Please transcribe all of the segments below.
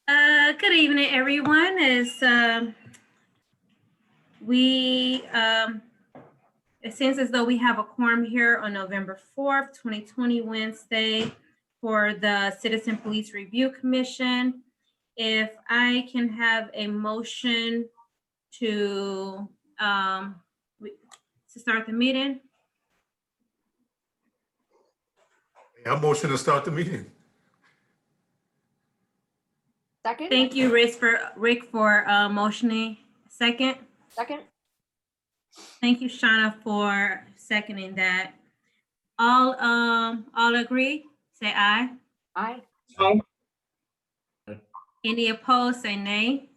Good evening, everyone. It seems as though we have a quorum here on November 4th, 2020, Wednesday, for the Citizen Police Review Commission. If I can have a motion to start the meeting. I motion to start the meeting. Second. Thank you, Rick, for motioning. Second. Second. Thank you, Shauna, for seconding that. All agree? Say aye. Aye. Aye. Any opposed? Say nay.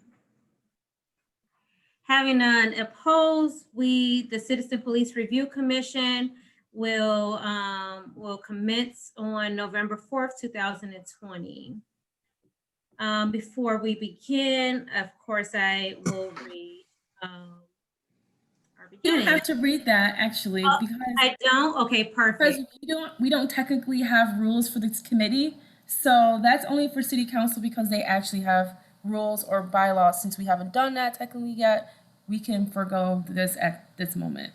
Having none opposed, the Citizen Police Review Commission will commence on November 4th, 2020. Before we begin, of course, I will read our beginning. You don't have to read that actually, because I don't. Okay, perfect. Because we don't technically have rules for this committee, so that's only for City Council because they actually have rules or bylaws. Since we haven't done that technically yet, we can forego this at this moment.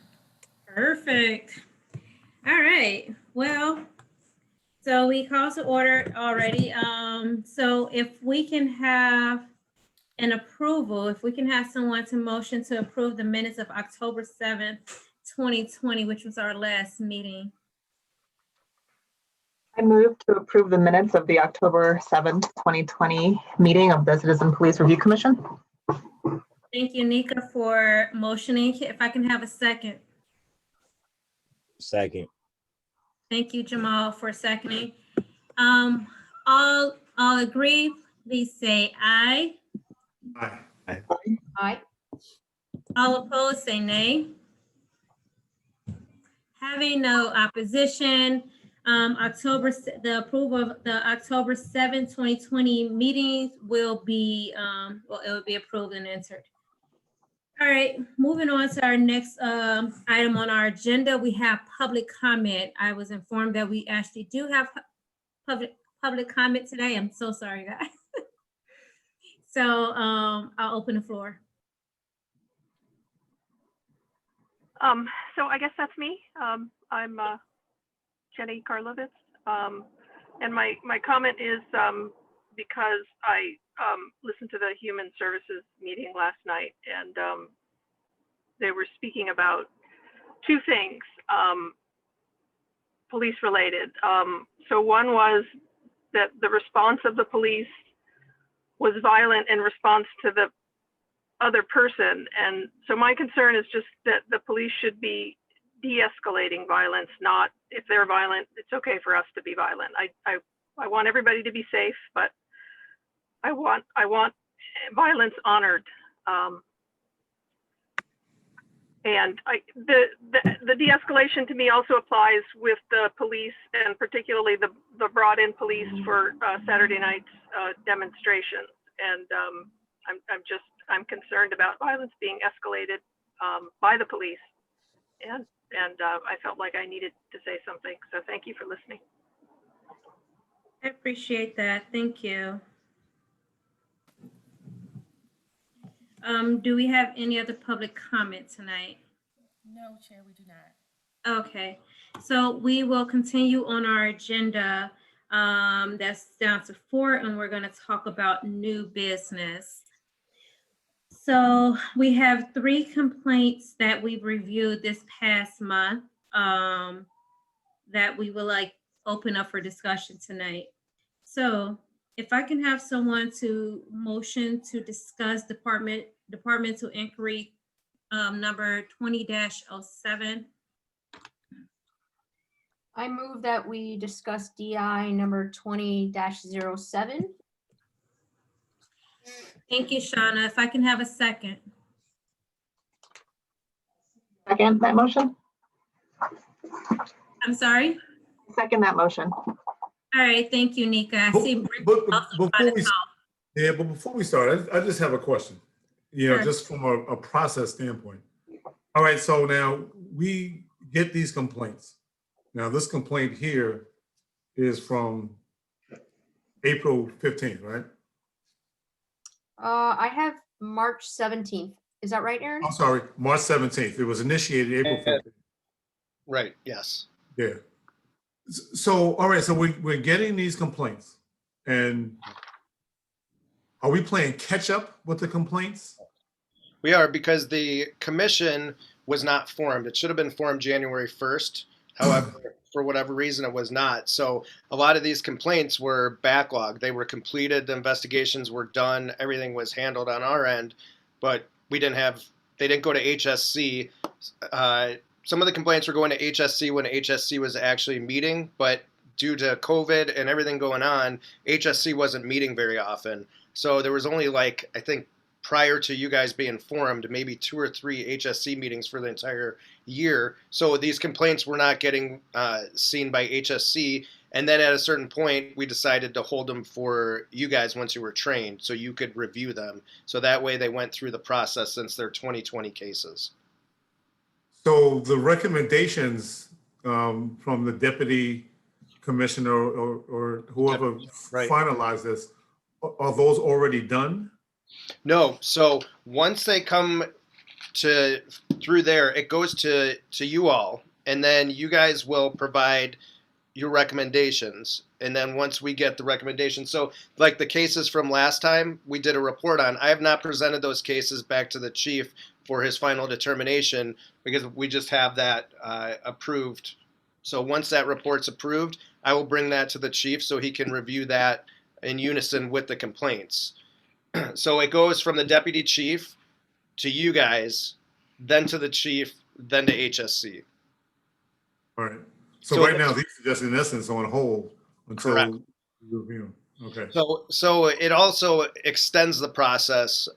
Perfect. All right. Well, so we called to order already. So if we can have an approval, if we can have someone to motion to approve the minutes of October 7th, 2020, which was our last meeting. I move to approve the minutes of the October 7th, 2020 meeting of the Citizen Police Review Commission. Thank you, Nika, for motioning. If I can have a second. Second. Thank you, Jamal, for seconding. All agree, please say aye. Aye. Aye. All opposed, say nay. Having no opposition, the approval of the October 7th, 2020 meetings will be, it will be approved and entered. All right, moving on to our next item on our agenda, we have public comment. I was informed that we actually do have public comment today. I'm so sorry, guys. So I'll open the floor. So I guess that's me. I'm Jenny Karlovitz. And my comment is because I listened to the Human Services meeting last night, and they were speaking about two things, police related. So one was that the response of the police was violent in response to the other person. And so my concern is just that the police should be de-escalating violence, not if they're violent, it's okay for us to be violent. I want everybody to be safe, but I want violence honored. And the de-escalation to me also applies with the police, and particularly the brought-in police for Saturday night's demonstrations. And I'm concerned about violence being escalated by the police, and I felt like I needed to say something. So thank you for listening. I appreciate that. Thank you. Do we have any other public comment tonight? No, Chair, we do not. Okay, so we will continue on our agenda. That's down to 4, and we're going to talk about new business. So we have 3 complaints that we've reviewed this past month that we will open up for discussion tonight. So if I can have someone to motion to discuss departmental inquiry number 20-07. I move that we discuss DI number 20-07. Thank you, Shauna. If I can have a second. Second that motion. I'm sorry. Second that motion. All right, thank you, Nika. I see Rick also trying to talk. But before we start, I just have a question, Sure. just from a process standpoint. All right, so now we get these complaints. Now this complaint here is from April 15th, right? I have March 17th. Is that right, Aaron? I'm sorry, March 17th. It was initiated April 15th. Right, yes. Yeah. So, all right, so we're getting these complaints. And are we playing catch up with the complaints? We are, because the commission was not formed. It should have been formed January 1st. However, for whatever reason, it was not. So a lot of these complaints were backlogged. They were completed, the investigations were done, everything was handled on our end, but they didn't go to HSC. Some of the complaints were going to HSC when HSC was actually meeting, but due to COVID and everything going on, HSC wasn't meeting very often. So there was only I think prior to you guys being formed, maybe 2 or 3 HSC meetings for the entire year. So these complaints were not getting seen by HSC. And then at a certain point, we decided to hold them for you guys once you were trained so you could review them. So that way they went through the process since they're 2020 cases. So the recommendations from the deputy commissioner or whoever Right. finalized this, are those already done? No. So once they come through there, it goes to you all, and then you guys will provide your recommendations. And then once we get the recommendations, so like the cases from last time we did a report on, I have not presented those cases back to the chief for his final determination because we just have that approved. So once that report's approved, I will bring that to the chief so he can review that in unison with the complaints. So it goes from the deputy chief to you guys, then to the chief, then to HSC. All right. So So- right now, these are just in essence on hold until Correct. you review. Okay. So it also extends the process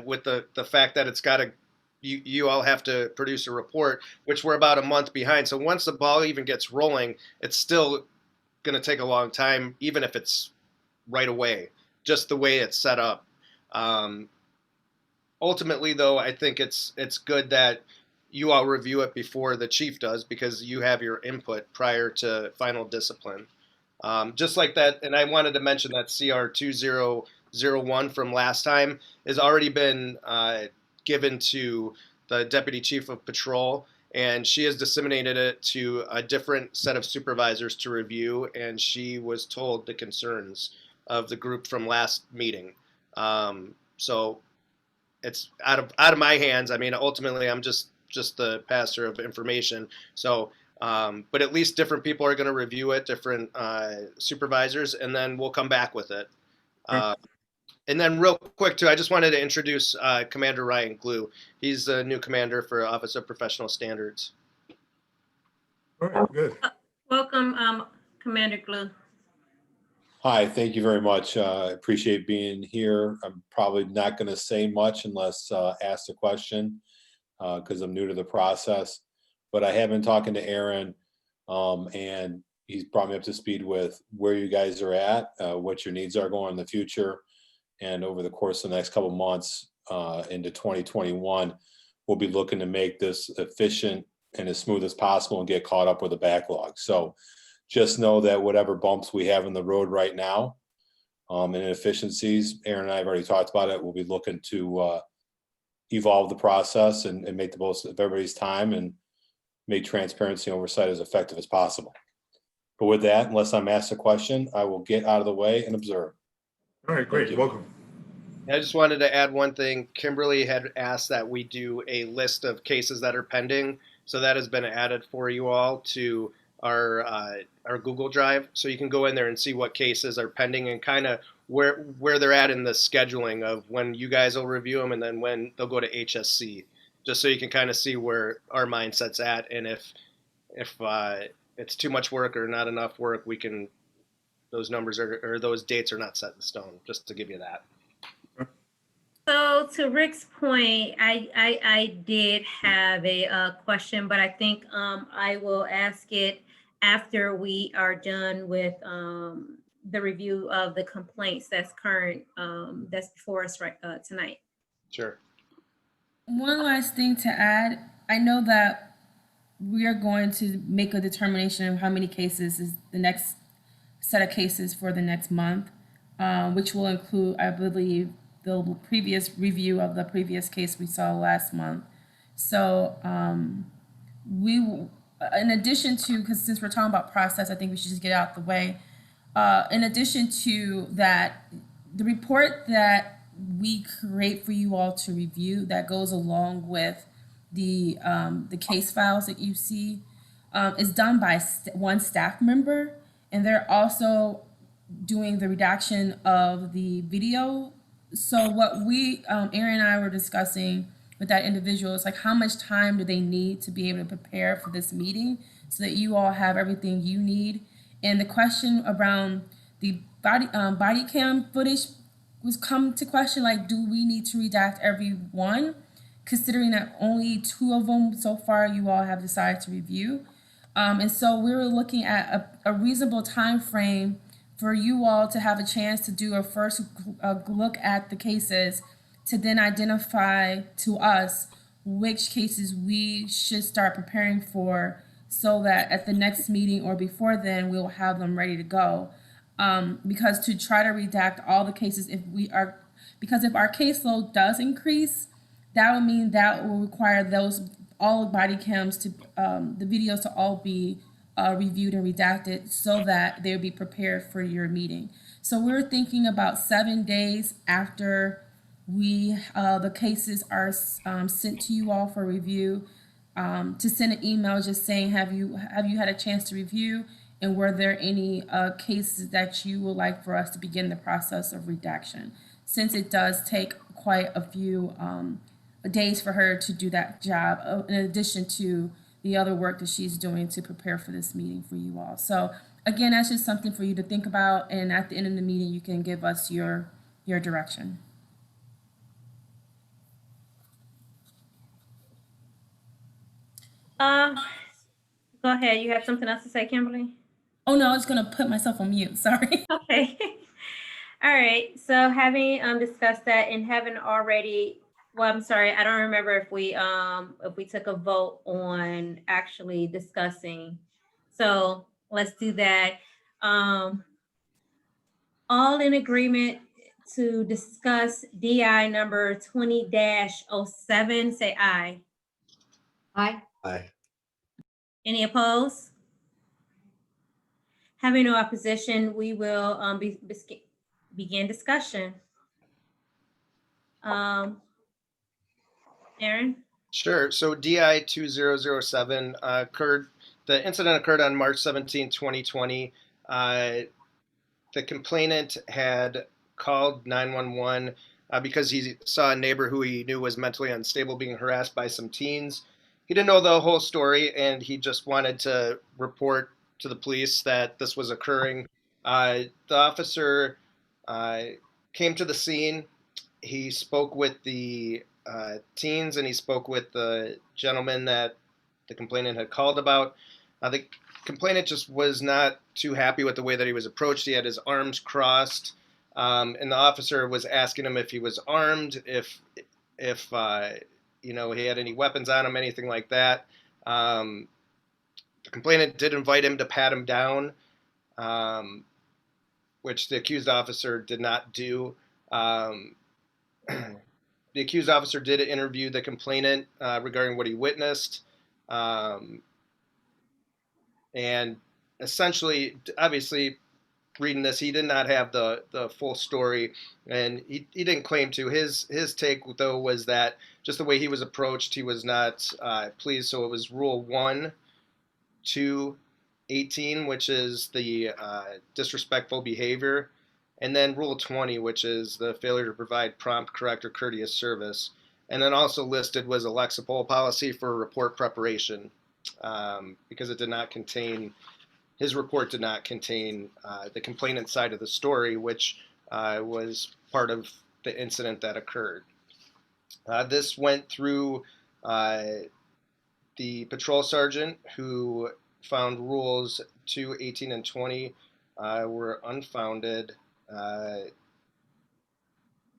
with the fact that it's got to, you all have to produce a report, which we're about a month behind. So once the ball even gets rolling, it's still going to take a long time, even if it's right away, just the way it's set up. Ultimately, though, I think it's good that you all review it before the chief does because you have your input prior to final discipline. Just like that, and I wanted to mention that CR 2001 from last time has already been given to the deputy chief of patrol, and she has disseminated it to a different set of supervisors to review, and she was told the concerns of the group from last meeting. So it's out of my hands. I mean, ultimately, I'm just the passer of information. So, but at least different people are going to review it, different supervisors, and then we'll come back with it. And then real quick, too, I just wanted to introduce Commander Ryan Glue. He's the new commander for Office of Professional Standards. All right, good. Welcome, Commander Glue. Hi, thank you very much. Appreciate being here. I'm probably not going to say much unless asked a question because I'm new to the process. But I have been talking to Aaron, and he's brought me up to speed with where you guys are at, what your needs are going in the future. And over the course of the next couple of months into 2021, we'll be looking to make this efficient and as smooth as possible and get caught up with the backlog. So just know that whatever bumps we have in the road right now and inefficiencies, Aaron and I have already talked about it. We'll be looking to evolve the process and make the most of everybody's time and make transparency and oversight as effective as possible. But with that, unless I'm asked a question, I will get out of the way and observe. All right, great. Thank you. Welcome. I just wanted to add one thing. Kimberly had asked that we do a list of cases that are pending. So that has been added for you all to our Google Drive. So you can go in there and see what cases are pending and kind of where they're at in the scheduling of when you guys will review them and then when they'll go to HSC, just so you can kind of see where our mindset's at. And if it's too much work or not enough work, those numbers or those dates are not set in stone, just to give you that. So to Rick's point, I did have a question, but I think I will ask it after we are done with the review of the complaints that's before us right tonight. Sure. One last thing to add. I know that we are going to make a determination of how many cases is the next set of cases for the next month, which will include, I believe, the previous review of the previous case we saw last month. So we, in addition to, because since we're talking about process, I think we should just get it out the way. In addition to that, the report that we create for you all to review that goes along with the case files that you see is done by one staff member, and they're also doing the redaction of the video. So what we, Aaron and I were discussing with that individual is like, how much time do they need to be able to prepare for this meeting so that you all have everything you need? And the question around the body cam footage was come to question, like, do we need to redact every one, considering that only 2 of them so far you all have decided to review? And so we were looking at a reasonable time frame for you all to have a chance to do a first look at the cases, to then identify to us which cases we should start preparing for, so that at the next meeting or before then, we'll have them ready to go. Because to try to redact all the cases, because if our caseload does increase, that would mean that will require all body cams to, the videos to all be reviewed and redacted so that they'll be prepared for your meeting. So we're thinking about 7 days after the cases are sent to you all for review, to send an email just saying, have you had a chance to review, and were there any cases that you would like for us to begin the process of redaction, since it does take quite a few days for her to do that job, in addition to the other work that she's doing to prepare for this meeting for you all. So again, that's just something for you to think about, and at the end of the meeting, you can give us your direction. Go ahead. You have something else to say, Kimberly? Oh no, I was gonna put myself on mute, sorry. Okay. All right. So having discussed that and having already, well, I'm sorry, I don't remember if we took a vote on actually discussing. So let's do that. All in agreement to discuss DI number 20-07, say aye. Aye. Aye. Any opposed? Having no opposition, we will begin discussion. Aaron? Sure. So DI 2007 occurred. The incident occurred on March 17, 2020. The complainant had called 911 because he saw a neighbor who he knew was mentally unstable being harassed by some teens. He didn't know the whole story, and he just wanted to report to the police that this was occurring. The officer came to the scene. He spoke with the teens, and he spoke with the gentleman that the complainant had called about. The complainant just was not too happy with the way that he was approached. He had his arms crossed, and the officer was asking him if he was armed, if he had any weapons on him, anything like that. The complainant did invite him to pat him down, which the accused officer did not do. The accused officer did interview the complainant regarding what he witnessed. And essentially, obviously, reading this, he did not have the full story, and he didn't claim to. His take, though, was that just the way he was approached, he was not pleased. So it was Rule 1, 2, 18, which is the disrespectful behavior, and then Rule 20, which is the failure to provide prompt, correct, or courteous service. And then also listed was a lexipol policy for report preparation, because it did not contain, his report did not contain the complainant side of the story, which was part of the incident that occurred. This went through the patrol sergeant, who found rules 2, 18, and 20 were unfounded,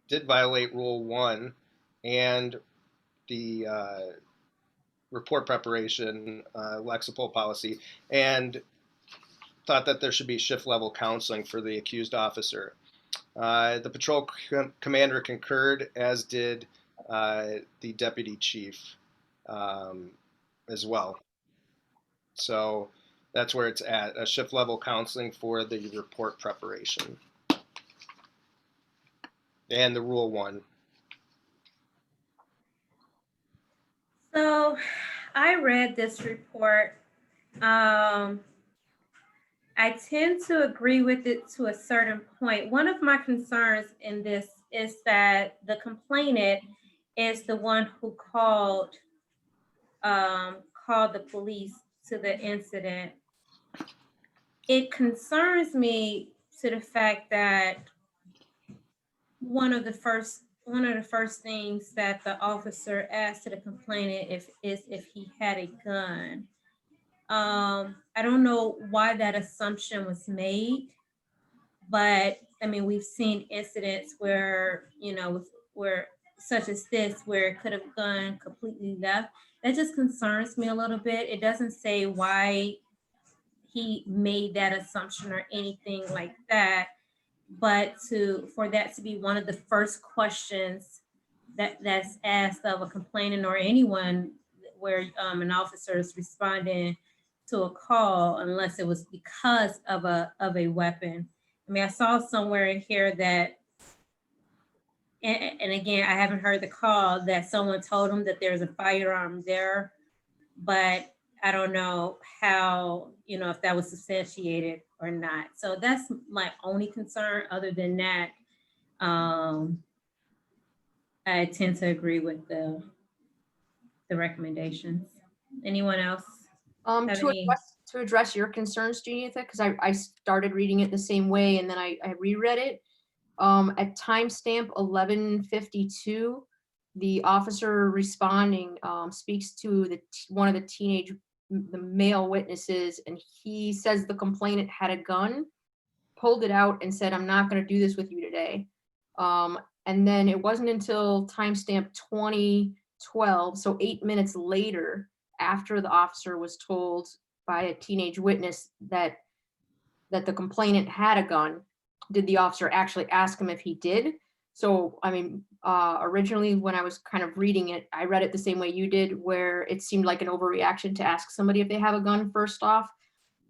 did violate Rule 1, and the report preparation lexipol policy, and thought that there should be shift level counseling for the accused officer. The patrol commander concurred, as did the deputy chief as well. So that's where it's at, a shift level counseling for the report preparation. And the rule 1. So I read this report. I tend to agree with it to a certain point. One of my concerns in this is that the complainant is the one who called the police to the incident. It concerns me to the fact that one of the first things that the officer asked to the complainant is if he had a gun. I don't know why that assumption was made, but I mean, we've seen incidents where, where such as this, where it could have gone completely left. That just concerns me a little bit. It doesn't say why he made that assumption or anything like that, but for that to be one of the first questions that's asked of a complainant or anyone where an officer is responding to a call, unless it was because of a weapon. I mean, I saw somewhere in here that, and again, I haven't heard the call, that someone told him that there's a firearm there, but I don't know how, if that was substantiated or not. So that's my only concern. Other than that, I tend to agree with the recommendations. Anyone else? Have any- To address your concerns, Janitha, because I started reading it the same way and then I reread it. At timestamp 11:52, the officer responding speaks to one of the male witnesses, and he says the complainant had a gun, pulled it out, and said, "I'm not going to do this with you today." And then it wasn't until timestamp 2012, so 8 minutes later, after the officer was told by a teenage witness that the complainant had a gun, did the officer actually ask him if he did. So, I mean, originally when I was kind of reading it, I read it the same way you did, where it seemed like an overreaction to ask somebody if they have a gun first off.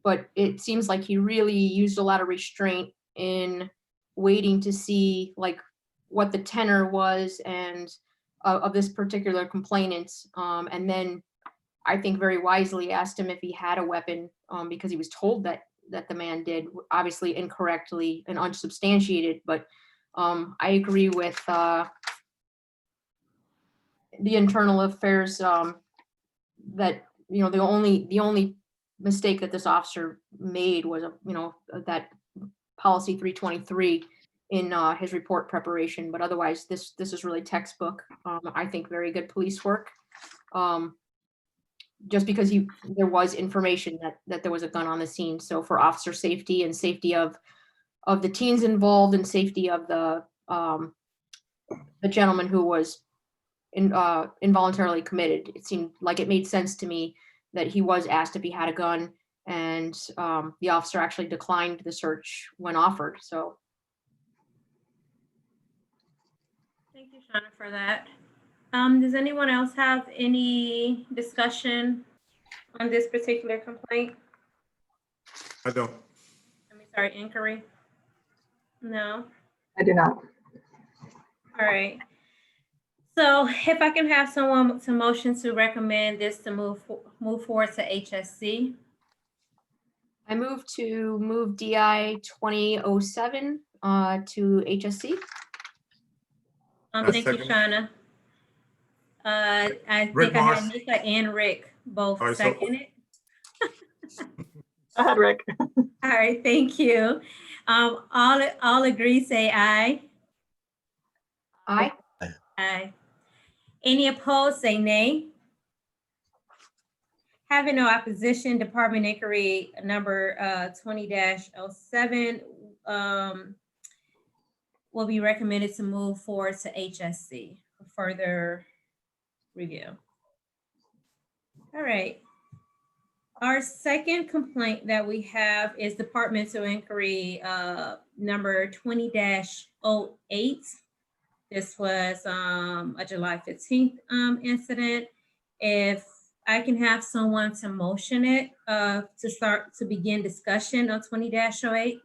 But it seems like he really used a lot of restraint in waiting to see like what the tenor was and of this particular complainant. And then I think very wisely asked him if he had a weapon, because he was told that the man did, obviously incorrectly and unsubstantiated. But I agree with the internal affairs, that the only mistake that this officer made was that policy 323 in his report preparation. But otherwise, this is really textbook. I think very good police work. Just because there was information that there was a gun on the scene. So for officer safety and safety of the teens involved and safety of the gentleman who was involuntarily committed, it seemed like it made sense to me that he was asked if he had a gun, and the officer actually declined the search when offered. So. Thank you, Shauna, for that. Does anyone else have any discussion on this particular complaint? I don't. Inquiry? No? I do not. All right. So if I can have someone to motion to recommend this to move forward to HSC. I move DI 2007 to HSC. Thank you, second. Shauna. I Rick think I had Moss. Nika and Rick both All right, so- second it. Go ahead, Rick. All right, thank you. All agree, say aye. Aye. Aye. Any opposed, say nay. Having no opposition, Department Inquiry number 20-07 will be recommended to move forward to HSC for further review. All right. Our second complaint that we have is departmental inquiry number 20-08. This was a July 15th incident. If I can have someone to motion it to begin discussion on 20-08.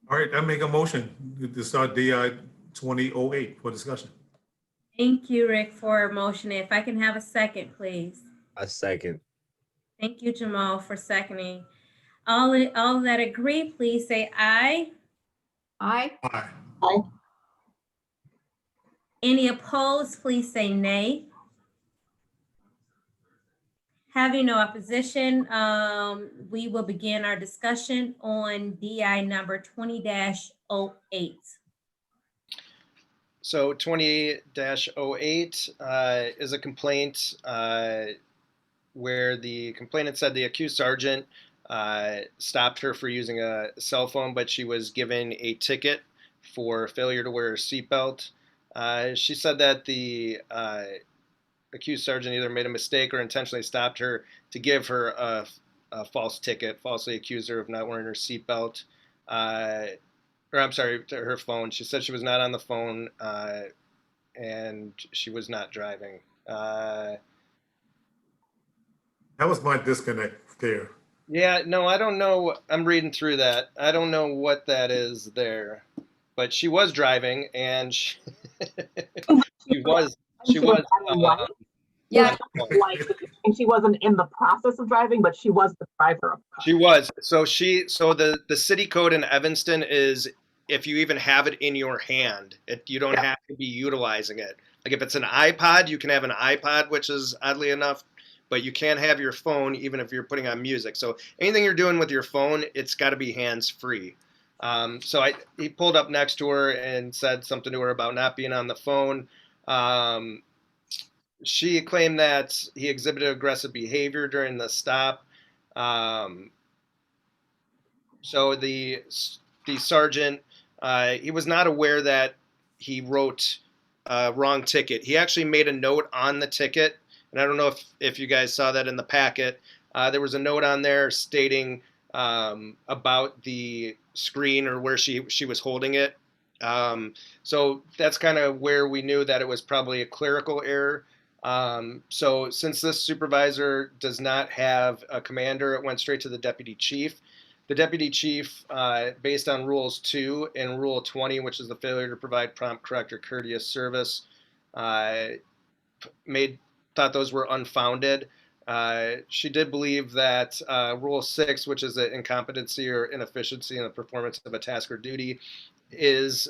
All right, I make a motion to start DI 2008 for discussion. Thank you, Rick, for motioning. If I can have a second, please. A second. Thank you, Jamal, for seconding. All that agree, please say aye. Aye. Aye. Any opposed, please say nay. Having no opposition, we will begin our discussion on DI number 20-08. So 20-08 is a complaint where the complainant said the accused sergeant stopped her for using a cell phone, but she was given a ticket for failure to wear her seatbelt. She said that the accused sergeant either made a mistake or intentionally stopped her to give her a false ticket, falsely accused her of not wearing her seatbelt. Or I'm sorry, to her phone. She said she was not on the phone and she was not driving. That was my disconnect there. Yeah, no, I don't know. I'm reading through that. I don't know what that is there, but she was driving and she was. Yeah. And she wasn't in the process of driving, but she was the driver of the car. She was. So the city code in Evanston is if you even have it in your hand, you don't have to be utilizing it. Like if it's an iPod, you can have an iPod, which is oddly enough, but you can't have your phone even if you're putting on music. So anything you're doing with your phone, it's got to be hands-free. He pulled up next to her and said something to her about not being on the phone. She claimed that he exhibited aggressive behavior during the stop. So the sergeant, he was not aware that he wrote a wrong ticket. He actually made a note on the ticket, and I don't know if you guys saw that in the packet. There was a note on there stating about the screen or where she was holding it. So that's kind of where we knew that it was probably a clerical error. So since this supervisor does not have a commander, it went straight to the deputy chief. The deputy chief, based on rules 2 and rule 20, which is the failure to provide prompt, correct, or courteous service, thought those were unfounded. She did believe that rule 6, which is the incompetency or inefficiency in the performance of a task or duty, is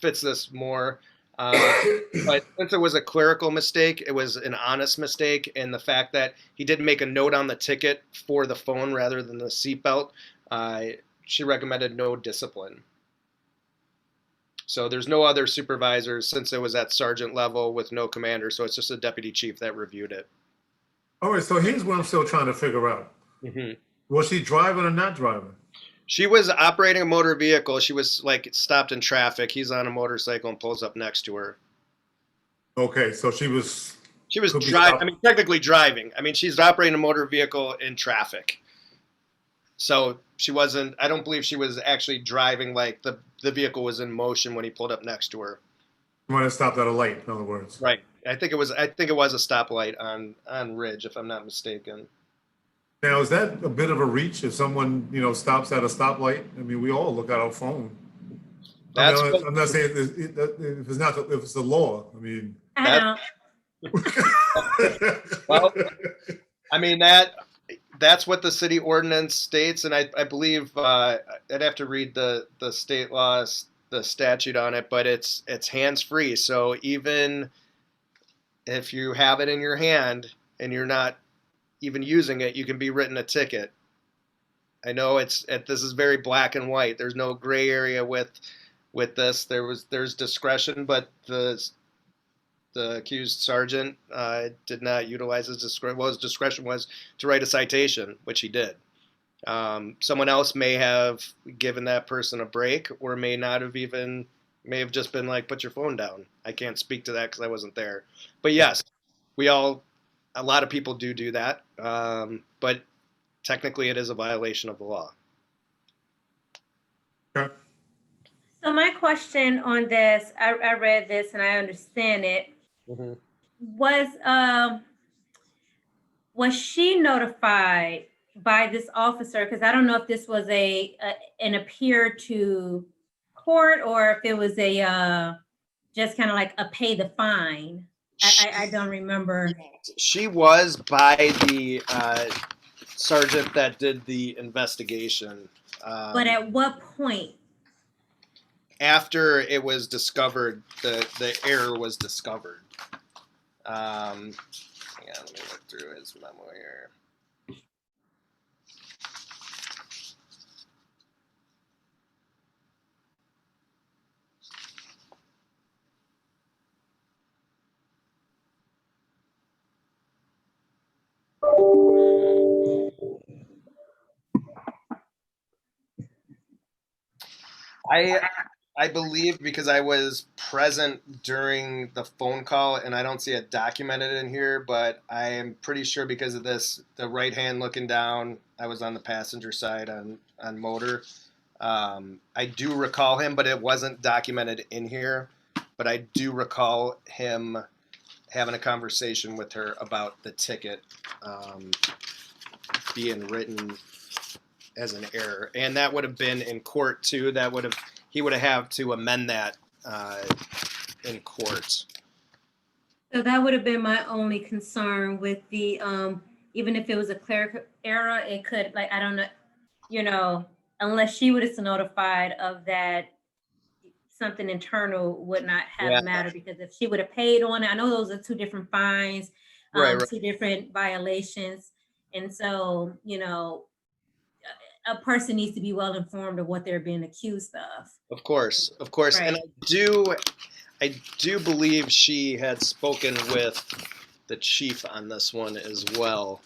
fits this more. But since it was a clerical mistake, it was an honest mistake, and the fact that he did make a note on the ticket for the phone rather than the seatbelt, she recommended no discipline. So there's no other supervisors since it was at sergeant level with no commander, so it's just a deputy chief that reviewed it. All right, so here's what I'm still trying to figure out. Mm-hmm. Was she driving or not driving? She was operating a motor vehicle. She was like stopped in traffic. He's on a motorcycle and pulls up next to her. Okay, so she was driving. I mean, technically driving. I mean, she's operating a motor vehicle in traffic. So she wasn't. I don't believe she was actually driving. Like the vehicle was in motion when he pulled up next to her. You might have stopped at a light, in other words. Right. I think it was a stoplight on Ridge, if I'm not mistaken. Now, is that a bit of a reach if someone, stops at a stoplight? I mean, we all look at our phone. I'm not saying if it's the law. I mean, well, I mean that's what the city ordinance states, and I believe I'd have to read the state laws, the statute on it, but it's hands free. So even if you have it in your hand and you're not even using it, you can be written a ticket. I know this is very black and white. There's no gray area with this. There's discretion, but the accused sergeant did not utilize his discretion. Well, his discretion was to write a citation, which he did. Someone else may have given that person a break or may not have even May have just been like, put your phone down. I can't speak to that because I wasn't there. But yes, a lot of people do that. But technically it is a violation of the law. Okay. So my question on this, I read this and I understand it. Mm-hmm. Was she notified by this officer? Because I don't know if this was an appear to court or if it was a just kind of like a pay the fine. I don't remember. She was by the sergeant that did the investigation. But at what point? After it was discovered, the error was discovered. Hang on, let me look through his memo here. I believe because I was present during the phone call and I don't see it documented in here, but I am pretty sure because of this, the right hand looking down, I was on the passenger side on motor. I do recall him, but it wasn't documented in here. But I do recall him having a conversation with her about the ticket being written as an error, and that would have been in court too. He would have to amend that in court. So that would have been my only concern with the even if it was a clerical error, it could, like, I don't know, unless she would have notified of that, something internal would not have mattered, because if she would have paid on it, I know those are two different fines, Right. two different violations. And so, a person needs to be well informed of what they're being accused of. Of course. Right. And I do believe she had spoken with the chief on this one as well.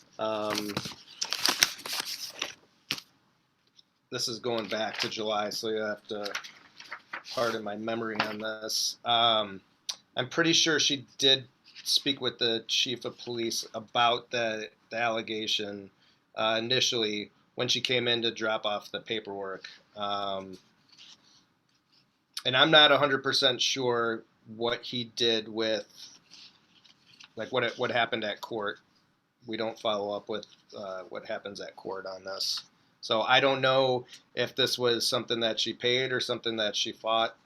This is going back to July, so you have to pardon my memory on this. I'm pretty sure she did speak with the chief of police about the allegation initially when she came in to drop off the paperwork. And I'm not 100% sure what he did with, like, what happened at court. We don't follow up with what happens at court on this. So I don't know if this was something that she paid or something that she fought.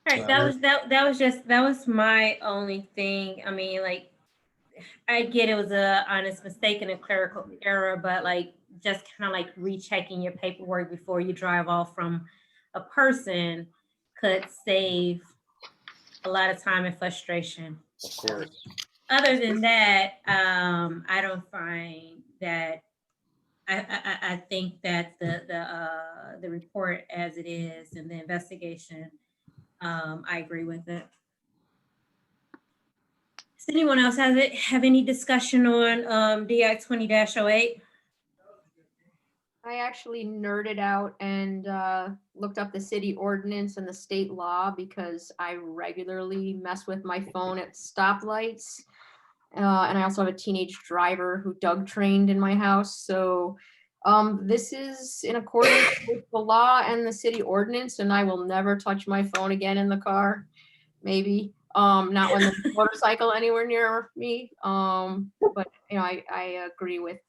All right, that was my only thing. I mean, like, I get it was a honest mistake and a clerical error, but like, just kind of like rechecking your paperwork before you drive off from a person could save a lot of time and frustration. Of course. Other than that, I don't find that. I think that the report as it is and the investigation, I agree with it. Does anyone else have any discussion on DI 20-08? I actually nerded out and looked up the city ordinance and the state law because I regularly mess with my phone at stoplights. And I also have a teenage driver who Doug trained in my house. So this is in accordance with the law and the city ordinance, and I will never touch my phone again in the car. Maybe not when there's a motorcycle anywhere near me. But I agree with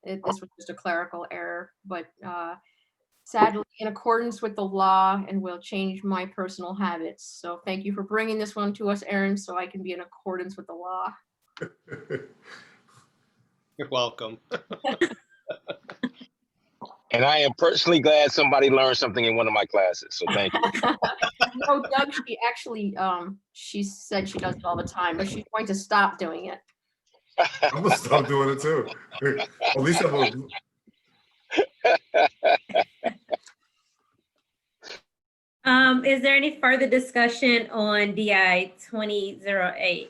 this was just a clerical error, but sadly in accordance with the law, and will change my personal habits. So thank you for bringing this one to us, Aaron, so I can be in accordance with the law. You're welcome. And I am personally glad somebody learned something in one of my classes. So thank you. No, Doug, she actually, she said she does it all the time, but she's going to stop doing it. I'm gonna stop doing it too. At least I'm a, Is there any further discussion on DI 20-08?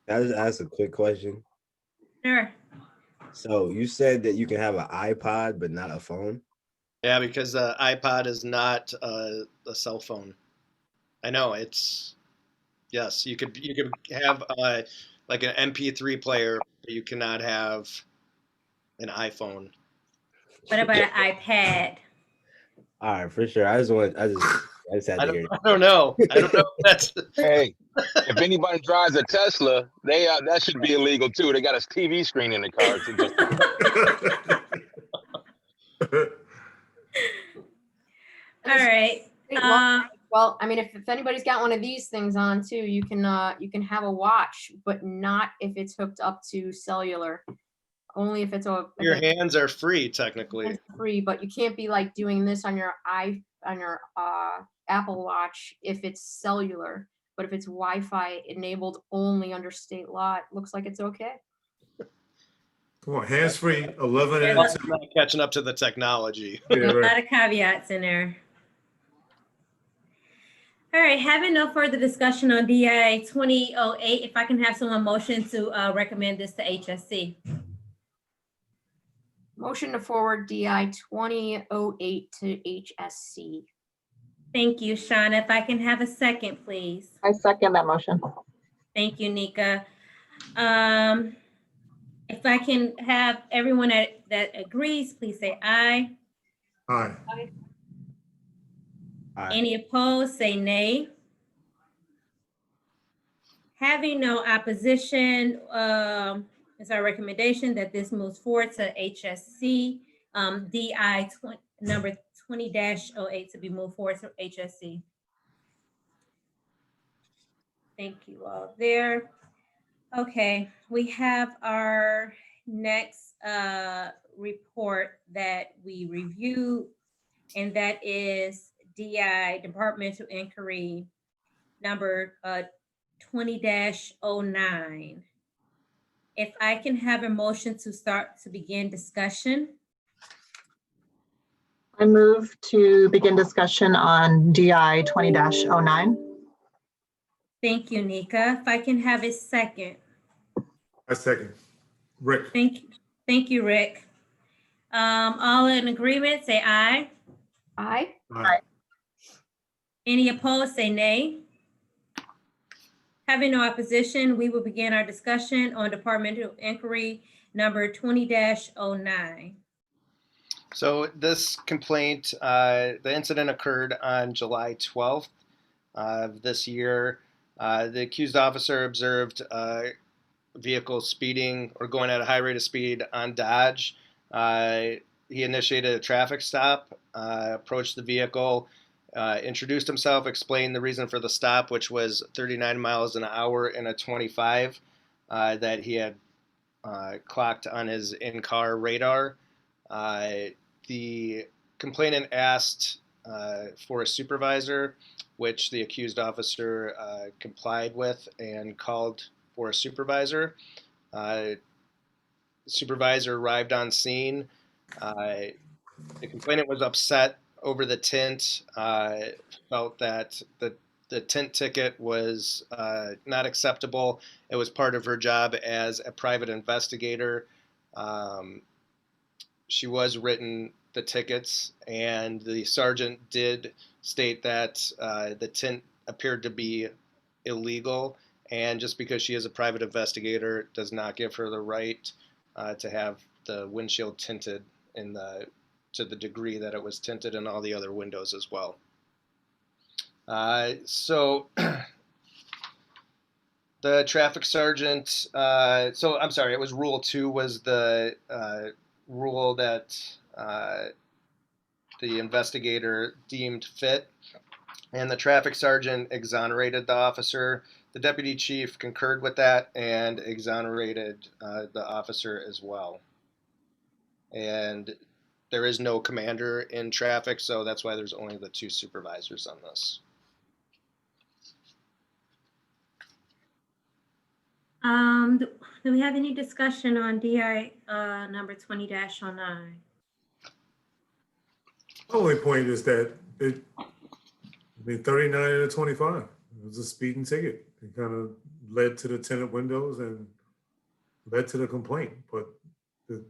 Can I just ask a quick question? Sure. So you said that you can have an iPod but not a phone? Yeah, because the iPod is not a cell phone. I know it's, yes, you could have like an MP3 player, but you cannot have an iPhone. What about an iPad? All right, for sure. I just had to hear it. I don't know. I don't know if that's Hey, if anybody drives a Tesla, they that should be illegal too. They got a TV screen in the car. So just All right. State law- Well, I mean, if anybody's got one of these things on too, you can have a watch, but not if it's hooked up to cellular. Only if it's your hands are free technically. it's free, but you can't be like doing this on your Apple Watch if it's cellular. But if it's Wi-Fi enabled only under state law, it looks like it's okay. Come on, hands-free, 11 and Yeah. 2. Not catching up to the technology. Yeah, A right. lot of caveats in there. All right, having no further discussion on DI 2008, if I can have someone motion to recommend this to HSC. Motion to forward DI 2008 to HSC. Thank you, Shauna. If I can have a second, please. I second that motion. Thank you, Nika. If I can have everyone that agrees, please say aye. Aye. Aye. Any opposed, say nay. Having no opposition, it's our recommendation that this moves forward to HSC, DI number 20-08 to be moved forward to HSC. Thank you all there. Okay, we have our next report that we reviewed, and that is DI Departmental Inquiry number 20-09. If I can have a motion to begin discussion. I move to begin discussion on DI 20-09. Thank you, Nika. If I can have a second. I second. Rick. Thank you, Rick. All in agreement, say aye. Aye. Aye. Any opposed, say nay. Having no opposition, we will begin our discussion on departmental inquiry number 20-09. So this complaint, the incident occurred on July 12th of this year. The accused officer observed a vehicle speeding or going at a high rate of speed on Dodge. He initiated a traffic stop, approached the vehicle, introduced himself, explained the reason for the stop, which was 39 miles an hour in a 25 that he had clocked on his in-car radar. The complainant asked for a supervisor, which the accused officer complied with and called for a supervisor. The supervisor arrived on scene. The complainant was upset over the tint, felt that the tint ticket was not acceptable. It was part of her job as a private investigator. She was written the tickets, and the sergeant did state that the tint appeared to be illegal, and just because she is a private investigator does not give her the right to have the windshield tinted to the degree that it was tinted in all the other windows as well. So the traffic sergeant, so I'm sorry, it was Rule 2 was the rule that the investigator deemed fit, and the traffic sergeant exonerated the officer. The deputy chief concurred with that and exonerated the officer as well. And there is no commander in traffic, so that's why there's only the 2 supervisors on this. Do we have any discussion on DI number 20-09? The only point is that 39 and a 25. It was a speeding ticket. It kind of led to the tinted windows and led to the complaint. But the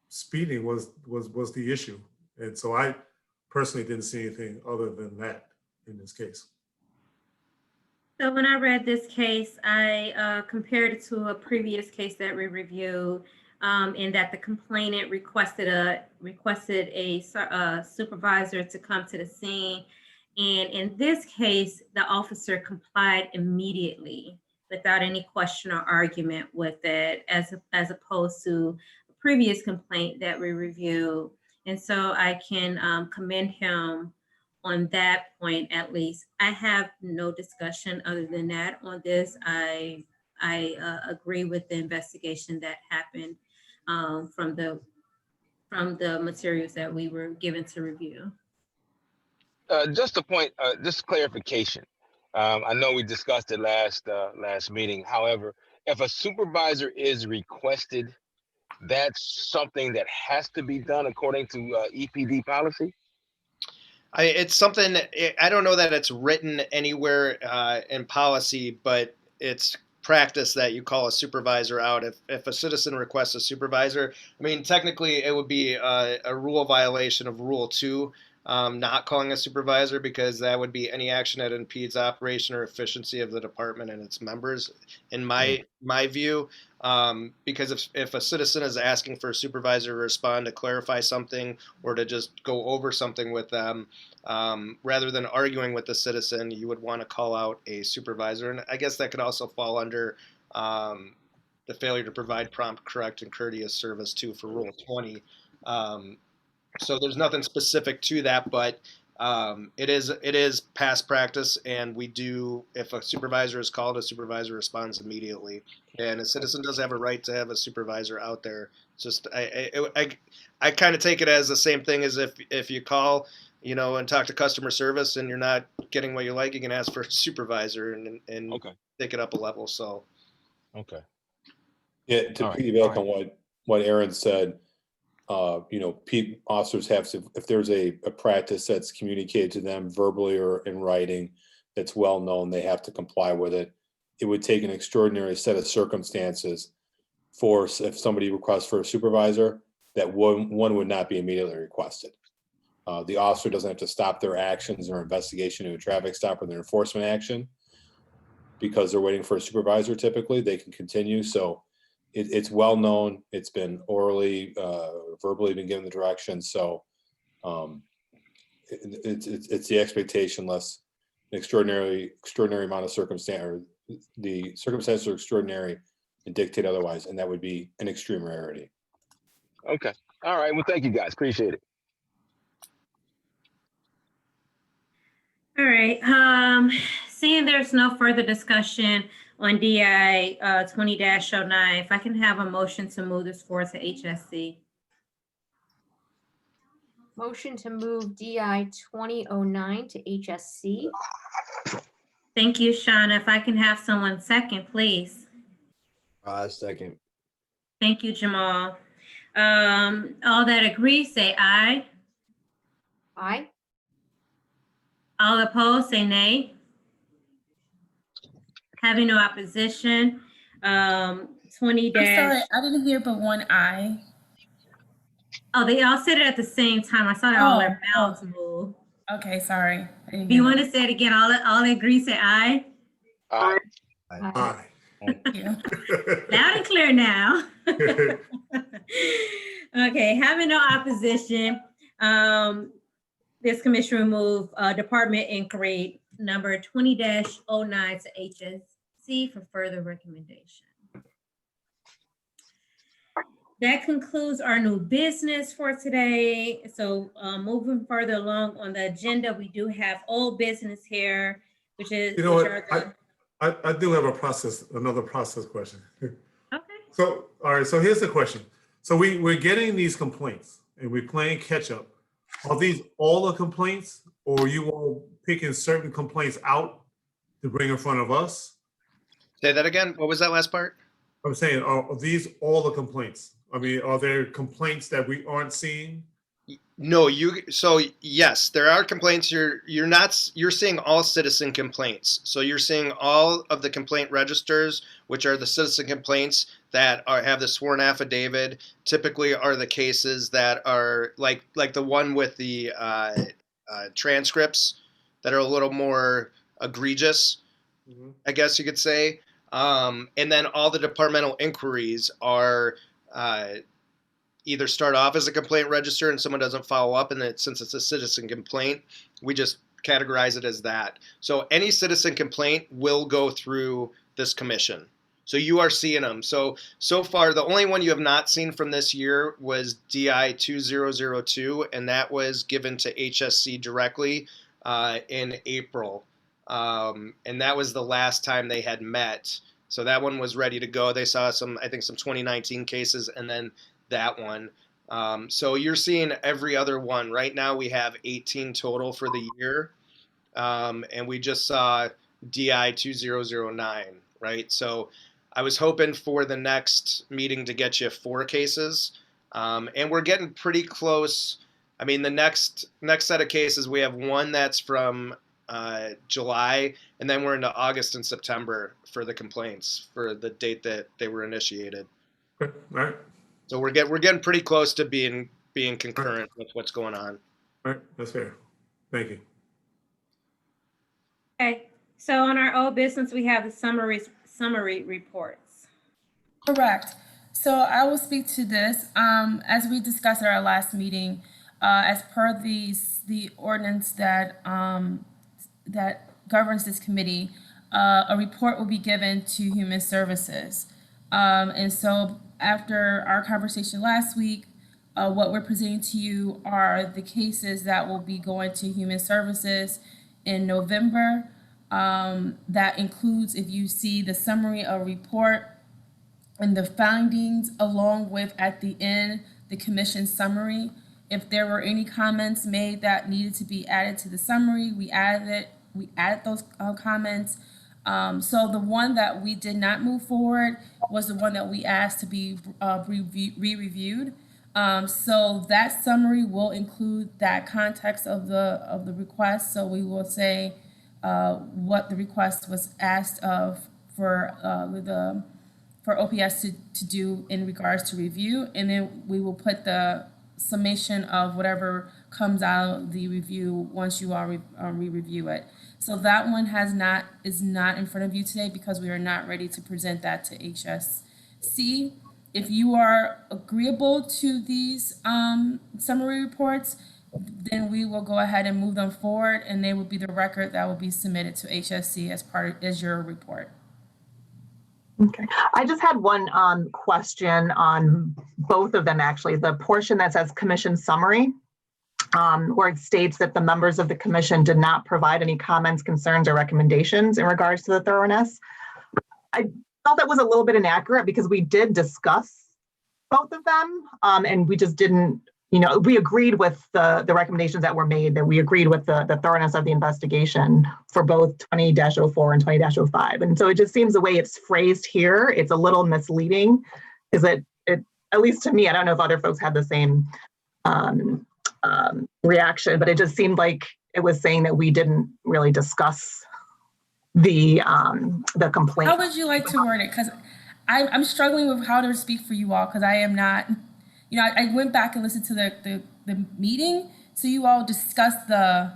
speeding was the issue. And so I personally didn't see anything other than that in this case. So when I read this case, I compared it to a previous case that we reviewed, in that the complainant requested a supervisor to come to the scene. And in this case, the officer complied immediately without any question or argument with it, as opposed to a previous complaint that we reviewed. And so I can commend him on that point, at least. I have no discussion other than that on this. I agree with the investigation that happened from the materials that we were given to review. Just a point, just clarification. I know we discussed it last meeting. However, if a supervisor is requested, that's something that has to be done according to EPD policy. It's something, I don't know that it's written anywhere in policy, but it's practice that you call a supervisor out. If a citizen requests a supervisor, I mean, technically it would be a rule violation of Rule 2, not calling a supervisor, because that would be any action that impedes operation or efficiency of the department and its members, in my view. Because if a citizen is asking for a supervisor to respond to clarify something or to just go over something with them, rather than arguing with the citizen, you would want to call out a supervisor. And I guess that could also fall under the failure to provide prompt, correct, and courteous service too, for Rule 20. So there's nothing specific to that, but it is past practice, and we do, if a supervisor is called, a supervisor responds immediately. And a citizen does have a right to have a supervisor out there. It's just I kind of take it as the same thing as if you call, and talk to customer service and you're not getting what you like, you can ask for a supervisor and Okay. take it up a level. So Okay. Yeah, to piggyback on what Aaron said, officers have to, if there's a practice that's communicated to them verbally or in writing that's well known, they have to comply with it. It would take an extraordinary set of circumstances for, if somebody requests for a supervisor, that one would not be immediately requested. The officer doesn't have to stop their actions or investigation to a traffic stop or their enforcement action because they're waiting for a supervisor. Typically, they can continue. So it's well known. It's been orally, verbally been given the direction. So it's the expectation, less an extraordinary amount of circumstance, or the circumstances are extraordinary and dictate otherwise, and that would be an extreme rarity. Okay. All right. Well, thank you guys. Appreciate it. All right. Seeing there's no further discussion on DI 20-09, if I can have a motion to move this forward to HSC. Motion to move DI 2009 to HSC. Thank you, Shauna. If I can have someone second, please. Second. Thank you, Jamal. All that agree, say aye. Aye. All opposed, say nay. Having no opposition, 20 I'm sorry, I didn't hear but one I. Oh, they all said it at the same time. I saw all their mouths move. Okay, sorry. Do you want to say it again? All agree, say aye. Aye. Aye. Thank you. Loud and clear now. Okay, having no opposition, this commission will move department inquiry number 20-09 to HSC for further recommendation. That concludes our new business for today. So moving further along on the agenda, we do have old business here, which is I do have another process question. Okay. So, all right, so here's the question. So we're getting these complaints and we're playing catch up. Are these all the complaints, or are you all picking certain complaints out to bring in front of us? say that again. What was that last part? I'm saying, are these all the complaints? I mean, are there complaints that we aren't seeing? No, so yes, there are complaints. You're seeing all citizen complaints. So you're seeing all of the complaint registers, which are the citizen complaints that have the sworn affidavit. Typically are the cases that are like the one with the transcripts that are a little more egregious, I guess you could say. And then all the departmental inquiries are either start off as a complaint register and someone doesn't follow up, and then since it's a citizen complaint, we just categorize it as that. So any citizen complaint will go through this commission. So you are seeing them. So far, the only one you have not seen from this year was DI 2002, and that was given to HSC directly in April. And that was the last time they had met. So that one was ready to go. They saw I think some 2019 cases, and then that one. So you're seeing every other one. Right now we have 18 total for the year. And we just saw DI 2009, right? So I was hoping for the next meeting to get you 4 cases. And we're getting pretty close. I mean, the next set of cases, we have one that's from July, and then we're into August and September for the complaints for the date that they were initiated. Okay, all right, So we're getting pretty close to being concurrent with what's going on. all right, that's fair. Thank you. Okay, so on our old business, we have the summary reports. Correct. So I will speak to this. As we discussed at our last meeting, as per the ordinance that that governs this committee, a report will be given to Human Services. And so after our conversation last week, what we're presenting to you are the cases that will be going to Human Services in November. That includes, if you see the summary of report and the findings, along with at the end, the commission summary. If there were any comments made that needed to be added to the summary, we added those comments. So the one that we did not move forward was the one that we asked to be re-reviewed. So that summary will include that context of the request. So we will say what the request was asked of for OPS to do in regards to review, and then we will put the summation of whatever comes out of the review once you all re-review it. So that one is not in front of you today because we are not ready to present that to HSC. If you are agreeable to these summary reports, then we will go ahead and move them forward, and they will be the record that will be submitted to HSC as your report. Okay, I just had one question on both of them, actually. The portion that says commission summary, where it states that the members of the commission did not provide any comments, concerns, or recommendations in regards to the thoroughness. I felt that was a little bit inaccurate because we did discuss both of them, and we just didn't, we agreed with the recommendations that were made, that we agreed with the thoroughness of the investigation for both 20-04 and 20-05. And so it just seems the way it's phrased here, it's a little misleading, is that it, at least to me, I don't know if other folks had the same reaction, but it just seemed like it was saying that we didn't really discuss the complaint. How would you like to word it? Because I'm struggling with how to speak for you all, because I am not, I went back and listened to the meeting, so you all discussed the